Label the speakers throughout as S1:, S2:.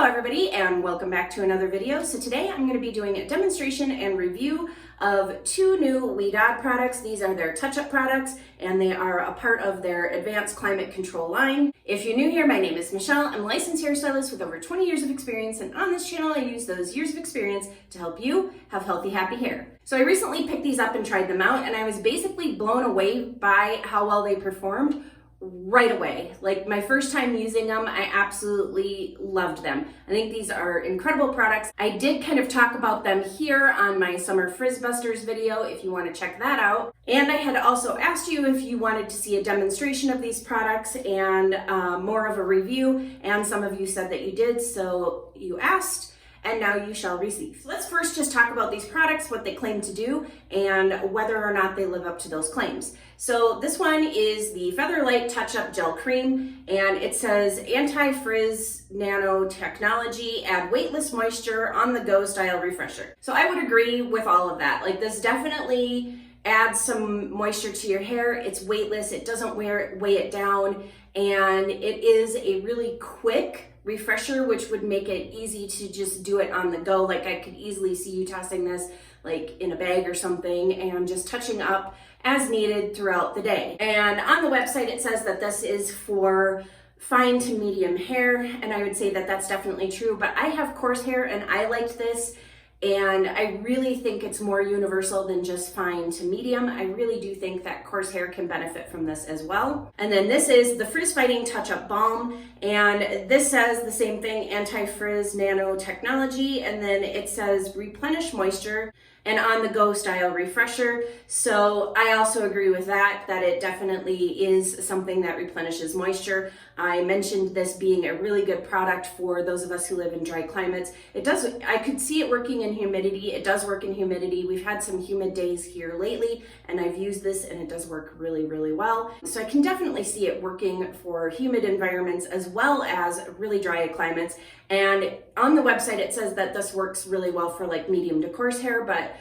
S1: Hello everybody and welcome back to another video. So today I'm going to be doing a demonstration and review of two new Ouidad products. These are their touch-up products and they are a part of their advanced climate control line. If you're new here, my name is Michelle. I'm a licensed hairstylist with over 20 years of experience, and on this channel I use those years of experience to help you have healthy, happy hair. So I recently picked these up and tried them out, and I was basically blown away by how well they performed right away. Like my first time using them, I absolutely loved them. I think these are incredible products. I did kind of talk about them here on my Summer Frizz Busters video if you want to check that out. And I had also asked you if you wanted to see a demonstration of these products and more of a review, and some of you said that you did, so you asked, and now you shall receive. So let's first just talk about these products, what they claim to do, and whether or not they live up to those claims. So this one is the Feather Light Touch-Up Gel Cream, and it says anti-frizz nanotechnology, add weightless moisture on the go style refresher. So I would agree with all of that. Like, this definitely adds some moisture to your hair. It's weightless, it doesn't weigh it down, and it is a really quick refresher, which would make it easy to just do it on the go. Like, I could easily see you tossing this like in a bag or something and just touching up as needed throughout the day. And on the website it says that this is for fine to medium hair, and I would say that that's definitely true, but I have coarse hair and I liked this, and I really think it's more universal than just fine to medium. I really do think that coarse hair can benefit from this as well. And then this is the Frizz Fighting Touch-Up Balm, and this says the same thing, anti-frizz nanotechnology, and then it says replenish moisture and on the go style refresher. So I also agree with that it definitely is something that replenishes moisture. I mentioned this being a really good product for those of us who live in dry climates. I could see it working in humidity. It does work in humidity. We've had some humid days here lately, and I've used this and it does work really, really well. So I can definitely see it working for humid environments as well as really dry climates. And on the website it says that this works really well for like medium to coarse hair, but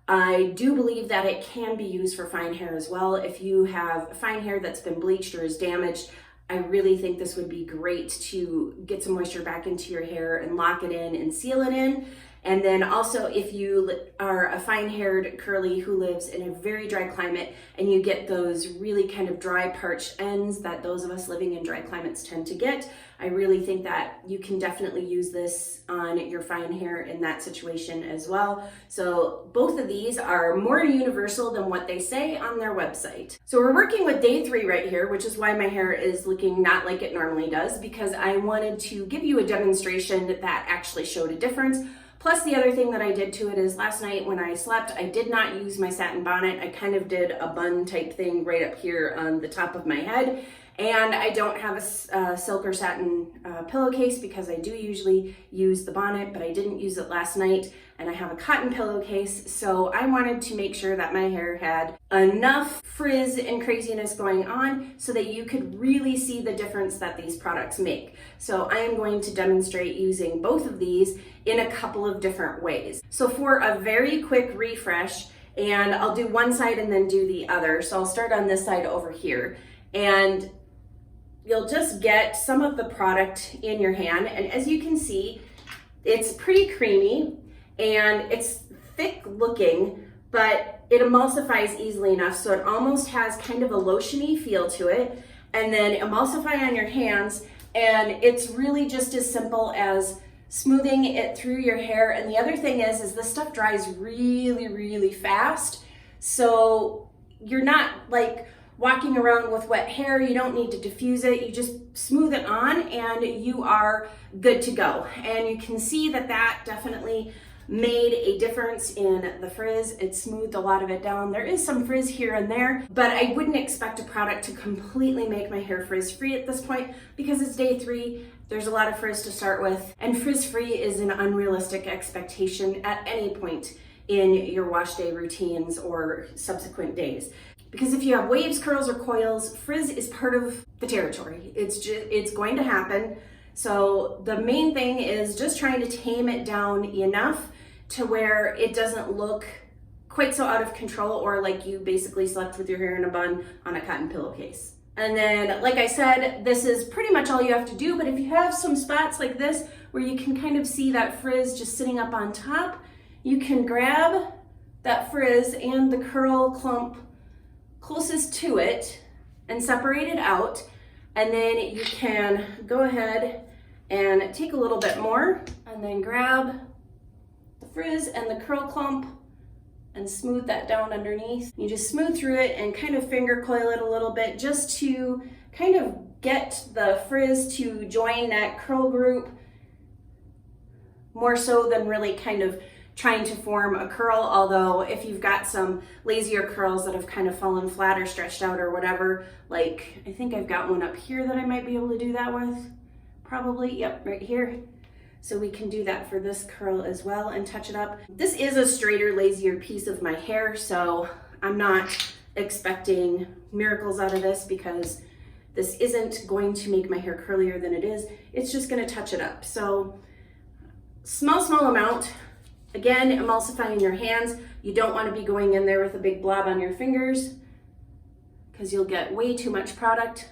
S1: I do believe that it can be used for fine hair as well. If you have fine hair that's been bleached or is damaged, I really think this would be great to get some moisture back into your hair and lock it in and seal it in. And then also, if you are a fine-haired curly who lives in a very dry climate and you get those really kind of dry, parched ends that those of us living in dry climates tend to get, I really think that you can definitely use this on your fine hair in that situation as well. So both of these are more universal than what they say on their website. So we're working with day 3 right here, which is why my hair is looking not like it normally does, because I wanted to give you a demonstration that actually showed a difference. Plus, the other thing that I did to it is last night when I slept, I did not use my satin bonnet. I kind of did a bun type thing right up here on the top of my head. And I don't have a silk or satin pillowcase because I do usually use the bonnet, but I didn't use it last night. And I have a cotton pillowcase, so I wanted to make sure that my hair had enough frizz and craziness going on so that you could really see the difference that these products make. So I am going to demonstrate using both of these in a couple of different ways. So for a very quick refresh, and I'll do one side and then do the other. So I'll start on this side over here, and you'll just get some of the product in your hand. And as you can see, it's pretty creamy and it's thick looking, but it emulsifies easily enough so it almost has kind of a lotiony feel to it. And then emulsify on your hands, and it's really just as simple as smoothing it through your hair. And the other thing is this stuff dries really, really fast. So you're not like walking around with wet hair. You don't need to diffuse it. You just smooth it on and you are good to go. And you can see that that definitely made a difference in the frizz. It smoothed a lot of it down. There is some frizz here and there, but I wouldn't expect a product to completely make my hair frizz free at this point because it's day 3. There's a lot of frizz to start with, and frizz free is an unrealistic expectation at any point in your wash day routines or subsequent days. Because if you have waves, curls, or coils, frizz is part of the territory. It's going to happen. So the main thing is just trying to tame it down enough to where it doesn't look quite so out of control or like you basically slept with your hair in a bun on a cotton pillowcase. And then, like I said, this is pretty much all you have to do, but if you have some spots like this where you can kind of see that frizz just sitting up on top, you can grab that frizz and the curl clump closest to it and separate it out. And then you can go ahead and take a little bit more and then grab the frizz and the curl clump and smooth that down underneath. You just smooth through it and kind of finger coil it a little bit just to kind of get the frizz to join that curl group more so than really kind of trying to form a curl. Although if you've got some lazier curls that have kind of fallen flat or stretched out or whatever, like I think I've got one up here that I might be able to do that with, probably, yep, right here. So we can do that for this curl as well and touch it up. This is a straighter, lazier piece of my hair, so I'm not expecting miracles out of this because this isn't going to make my hair curlier than it is. It's just gonna touch it up. So small amount. Again, emulsifying your hands. You don't wanna be going in there with a big blob on your fingers because you'll get way too much product.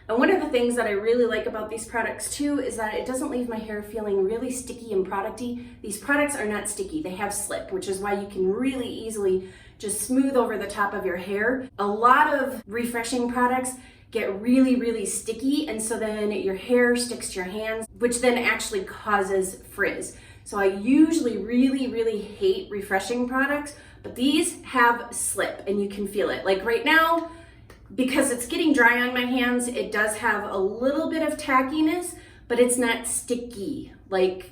S1: And one of the things that I really like about these products too is that it doesn't leave my hair feeling really sticky and producty. These products are not sticky, they have slip, which is why you can really easily just smooth over the top of your hair. A lot of refreshing products get really sticky, and so then your hair sticks to your hands, which then actually causes frizz. So I usually really hate refreshing products, but these have slip and you can feel it. Like right now, because it's getting dry on my hands, it does have a little bit of tackiness, but it's not sticky. Like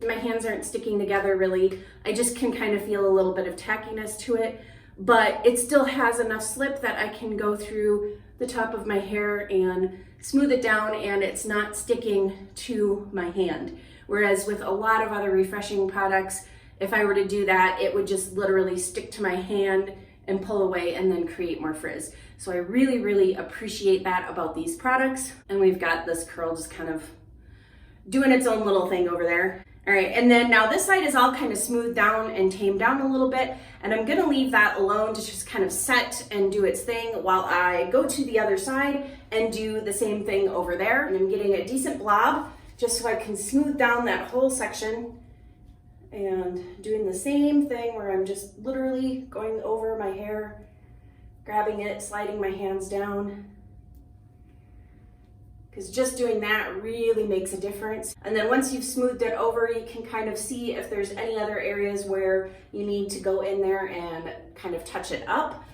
S1: my hands aren't sticking together really. I just can kind of feel a little bit of tackiness to it, but it still has enough slip that I can go through the top of my hair and smooth it down and it's not sticking to my hand. Whereas with a lot of other refreshing products, if I were to do that, it would just literally stick to my hand and pull away and then create more frizz. So I really appreciate that about these products. And we've got this curl just kind of doing its own little thing over there. All right, and then now this side is all kind of smoothed down and tamed down a little bit, and I'm gonna leave that alone to just kind of set and do its thing while I go to the other side and do the same thing over there. And I'm getting a decent blob just so I can smooth down that whole section and doing the same thing where I'm just literally going over my hair, grabbing it, sliding my hands down, because just doing that really makes a difference. And then once you've smoothed it over, you can kind of see if there's any other areas where you need to go in there and kind of touch it up.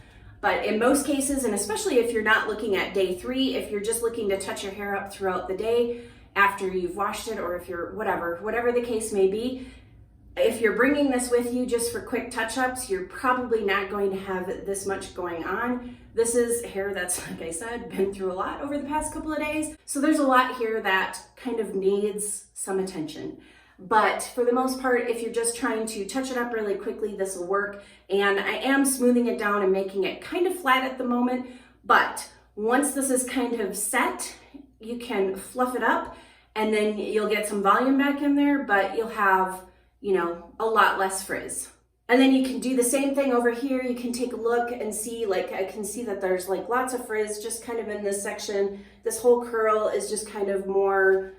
S1: But in most cases, and especially if you're not looking at day 3, if you're just looking to touch your hair up throughout the day after you've washed it, or if you're whatever the case may be, if you're bringing this with you just for quick touch-ups, you're probably not going to have this much going on. This is hair that's, like I said, been through a lot over the past couple of days. So there's a lot here that kind of needs some attention. But for the most part, if you're just trying to touch it up really quickly, this will work. And I am smoothing it down and making it kind of flat at the moment. But once this is kind of set, you can fluff it up and then you'll get some volume back in there, but you'll have, you know, a lot less frizz. And then you can do the same thing over here. You can take a look and see, like, I can see that there's like lots of frizz just kind of in this section. This whole curl is just kind of more,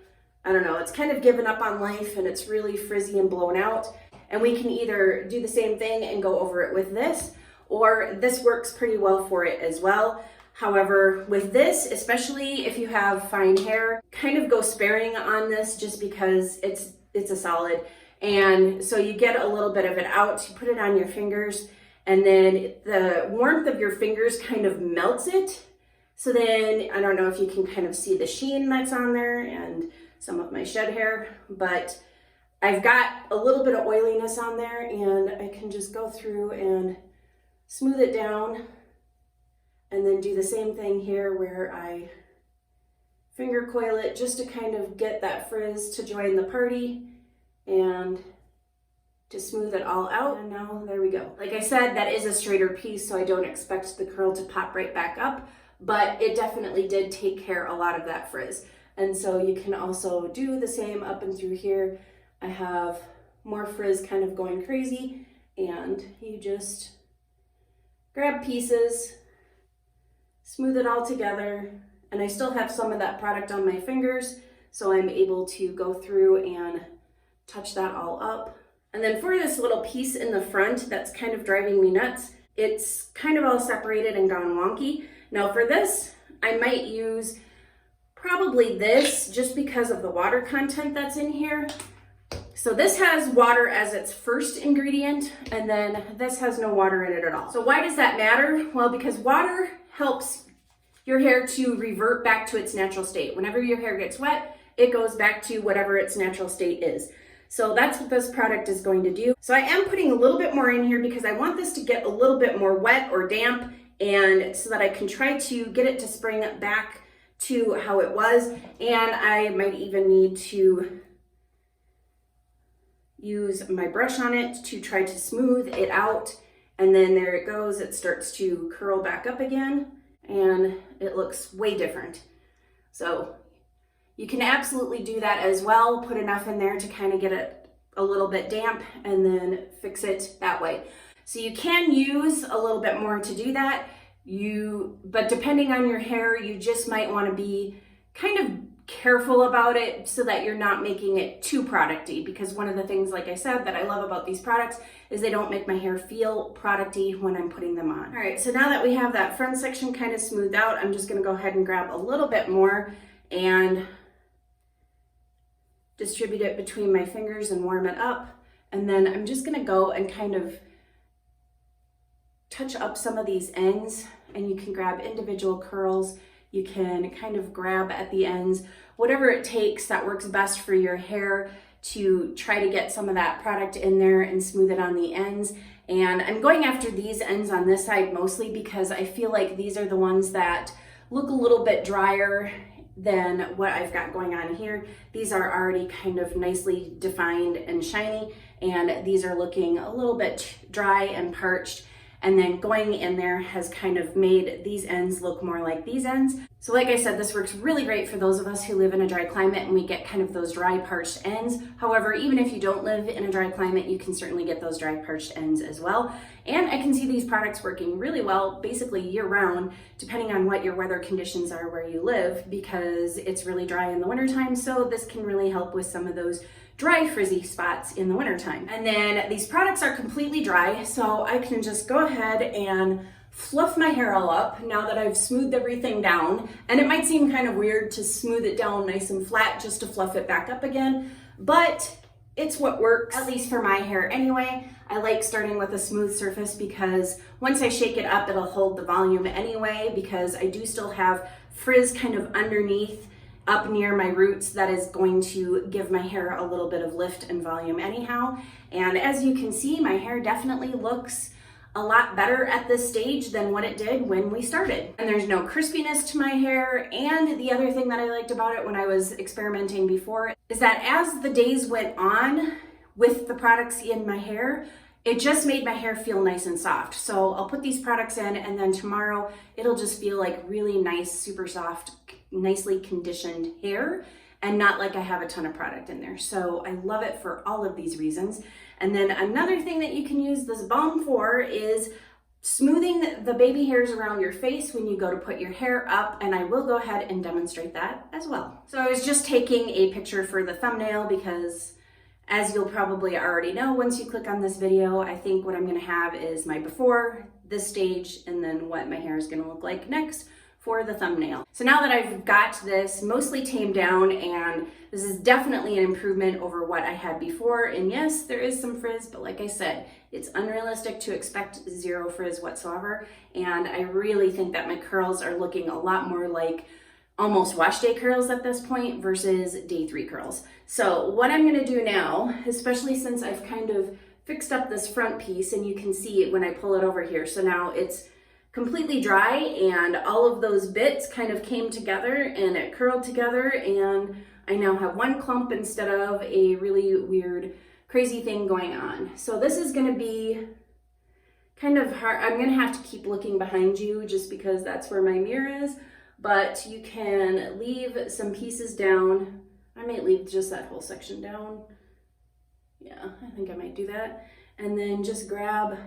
S1: I don't know, it's kind of given up on life and it's really frizzy and blown out. And we can either do the same thing and go over it with this, or this works pretty well for it as well. However, with this, especially if you have fine hair, kind of go sparing on this just because it's a solid. And so you get a little bit of it out, you put it on your fingers, and then the warmth of your fingers kind of melts it. So then, I don't know if you can kind of see the sheen that's on there and some of my shed hair, but I've got a little bit of oiliness on there and I can just go through and smooth it down and then do the same thing here where I finger coil it just to kind of get that frizz to join the party and to smooth it all out. And now there we go. Like I said, that is a straighter piece, so I don't expect the curl to pop right back up, but it definitely did take care a lot of that frizz. And so you can also do the same up and through here. I have more frizz kind of going crazy, and you just grab pieces, smooth it all together. And I still have some of that product on my fingers, so I'm able to go through and touch that all up. And then for this little piece in the front that's kind of driving me nuts, it's kind of all separated and gone wonky. Now for this, I might use probably this just because of the water content that's in here. So this has water as its first ingredient, and then this has no water in it at all. So why does that matter? Well, because water helps your hair to revert back to its natural state. Whenever your hair gets wet, it goes back to whatever its natural state is. So that's what this product is going to do. So I am putting a little bit more in here because I want this to get a little bit more wet or damp, and so that I can try to get it to spring back to how it was. And I might even need to use my brush on it to try to smooth it out. And then there it goes. It starts to curl back up again, and it looks way different. So you can absolutely do that as well. Put enough in there to kind of get it a little bit damp and then fix it that way. So you can use a little bit more to do that. But depending on your hair, you just might want to be kind of careful about it so that you're not making it too producty, because one of the things, like I said, that I love about these products is they don't make my hair feel producty when I'm putting them on. All right, so now that we have that front section kind of smoothed out, I'm just going to go ahead and grab a little bit more and distribute it between my fingers and warm it up. And then I'm just going to go and kind of touch up some of these ends, and you can grab individual curls. You can kind of grab at the ends, whatever it takes that works best for your hair to try to get some of that product in there and smooth it on the ends. And I'm going after these ends on this side mostly because I feel like these are the ones that look a little bit drier than what I've got going on here. These are already kind of nicely defined and shiny, and these are looking a little bit dry and parched. And then going in there has kind of made these ends look more like these ends. So like I said, this works really great for those of us who live in a dry climate and we get kind of those dry parched ends. However, even if you don't live in a dry climate, you can certainly get those dry parched ends as well. And I can see these products working really well, basically year round, depending on what your weather conditions are where you live, because it's really dry in the wintertime. So this can really help with some of those dry frizzy spots in the wintertime. And then these products are completely dry, so I can just go ahead and fluff my hair all up now that I've smoothed everything down. And it might seem kind of weird to smooth it down nice and flat just to fluff it back up again, but it's what works, at least for my hair anyway. I like starting with a smooth surface because once I shake it up, it'll hold the volume anyway, because I do still have frizz kind of underneath up near my roots that is going to give my hair a little bit of lift and volume anyhow. And as you can see, my hair definitely looks a lot better at this stage than what it did when we started. And there's no crispiness to my hair. And the other thing that I liked about it when I was experimenting before is that as the days went on with the products in my hair, it just made my hair feel nice and soft. So I'll put these products in, and then tomorrow it'll just feel like really nice, super soft, nicely conditioned hair, and not like I have a ton of product in there. So I love it for all of these reasons. And then another thing that you can use this balm for is smoothing the baby hairs around your face when you go to put your hair up, and I will go ahead and demonstrate that as well. So I was just taking a picture for the thumbnail because, as you'll probably already know, once you click on this video, I think what I'm gonna have is my before, this stage, and then what my hair is gonna look like next for the thumbnail. So now that I've got this mostly tamed down, and this is definitely an improvement over what I had before, and yes, there is some frizz, but like I said, it's unrealistic to expect zero frizz whatsoever, and I really think that my curls are looking a lot more like almost wash day curls at this point versus day 3 curls. So what I'm gonna do now, especially since I've kind of fixed up this front piece, and you can see it when I pull it over here, so now it's completely dry and all of those bits kind of came together and it curled together, and I now have one clump instead of a really weird crazy thing going on. So this is gonna be kind of hard. I'm gonna have to keep looking behind you just because that's where my mirror is, but you can leave some pieces down. I might leave just that whole section down. Yeah, I think I might do that. And then just grab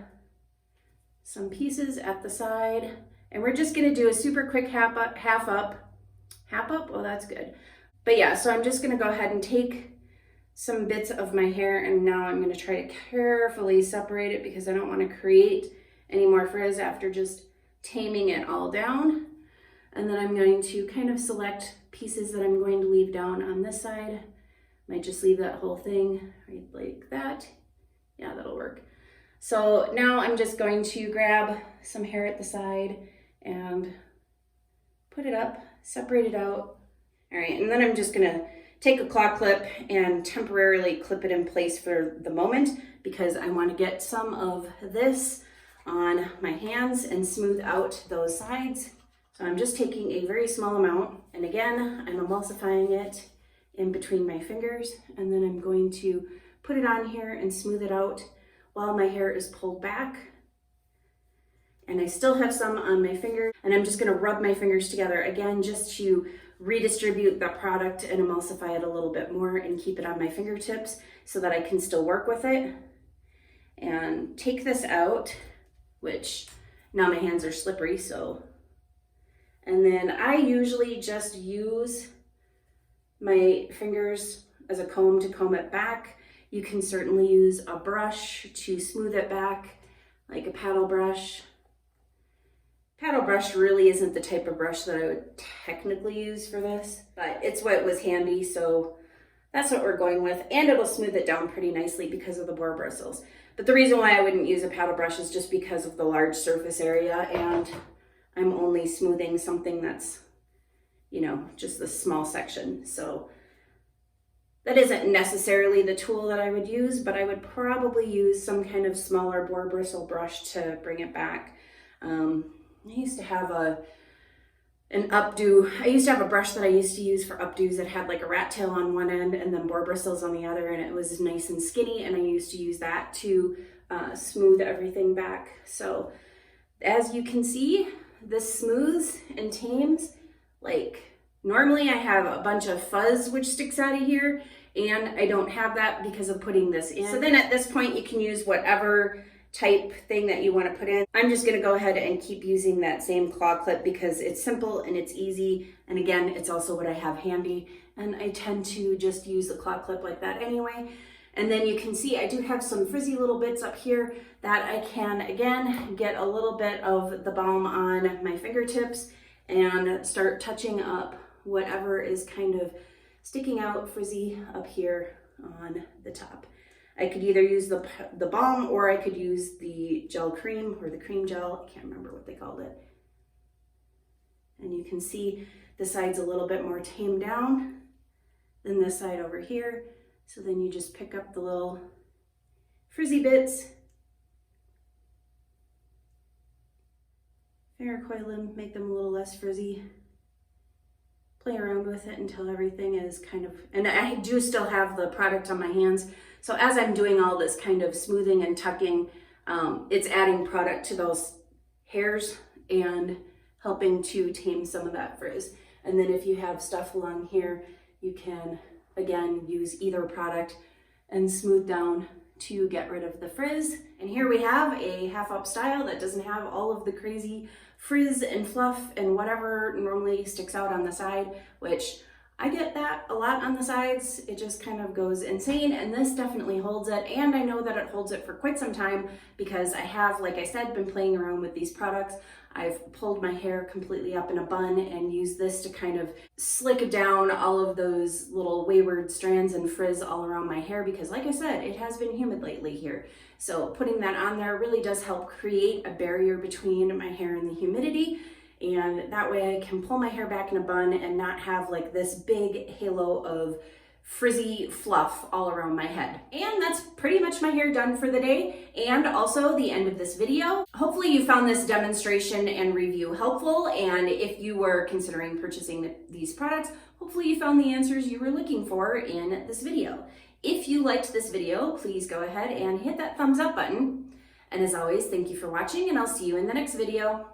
S1: some pieces at the side And we're just gonna do a super quick half up, oh that's good. But yeah, so I'm just gonna go ahead and take some bits of my hair, and now I'm gonna try to carefully separate it because I don't wanna create any more frizz after just taming it all down. And then I'm going to kind of select pieces that I'm going to leave down on this side. Might just leave that whole thing right like that. Yeah, that'll work. So now I'm just going to grab some hair at the side and put it up, separate it out. All right, and then I'm just gonna take a claw clip and temporarily clip it in place for the moment because I want to get some of this on my hands and smooth out those sides. So I'm just taking a very small amount, and again, I'm emulsifying it in between my fingers, and then I'm going to put it on here and smooth it out while my hair is pulled back. And I still have some on my finger, and I'm just gonna rub my fingers together again just to redistribute the product and emulsify it a little bit more and keep it on my fingertips so that I can still work with it. And take this out, which now my hands are slippery, so. And then I usually just use my fingers as a comb to comb it back. You can certainly use a brush to smooth it back, like a paddle brush. Paddle brush really isn't the type of brush that I would technically use for this, but it's what was handy, so that's what we're going with. And it'll smooth it down pretty nicely because of the boar bristles. But the reason why I wouldn't use a paddle brush is just because of the large surface area, and I'm only smoothing something that's, you know, just the small section. So that isn't necessarily the tool that I would use, but I would probably use some kind of smaller boar bristle brush to bring it back. I used to have an updo. I used to have a brush that I used to use for updos that had like a rat tail on one end and then boar bristles on the other, and it was nice and skinny, and I used to use that to smooth everything back. So as you can see, this smooths and tames. Like normally I have a bunch of fuzz which sticks out of here, and I don't have that because of putting this in. So then at this point you can use whatever type thing that you want to put in. I'm just going to go ahead and keep using that same claw clip because it's simple and it's easy, and again it's also what I have handy, and I tend to just use the claw clip like that anyway. And then you can see I do have some frizzy little bits up here that I can again get a little bit of the balm on my fingertips and start touching up whatever is kind of sticking out frizzy up here on the top. I could either use the balm or I could use the gel cream or the cream gel. I can't remember what they called it. And you can see the side's a little bit more tamed down than this side over here. So then you just pick up the little frizzy bits, finger coil them, make them a little less frizzy, play around with it until everything is kind of, and I do still have the product on my hands. So as I'm doing all this kind of smoothing and tucking, it's adding product to those hairs and helping to tame some of that frizz. And then if you have stuff along here, you can again use either product and smooth down to get rid of the frizz. And here we have a half up style that doesn't have all of the crazy frizz and fluff and whatever normally sticks out on the side, which I get that a lot on the sides. It just kind of goes insane, and this definitely holds it. And I know that it holds it for quite some time because I have, like I said, been playing around with these products. I've pulled my hair completely up in a bun and used this to kind of slick down all of those little wayward strands and frizz all around my hair because, like I said, it has been humid lately here. So putting that on there really does help create a barrier between my hair and the humidity, and that way I can pull my hair back in a bun and not have like this big halo of frizzy fluff all around my head. And that's pretty much my hair done for the day, and also the end of this video. Hopefully you found this demonstration and review helpful, and if you were considering purchasing these products, hopefully you found the answers you were looking for in this video. If you liked this video, please go ahead and hit that thumbs up button. And as always, thank you for watching, and I'll see you in the next video.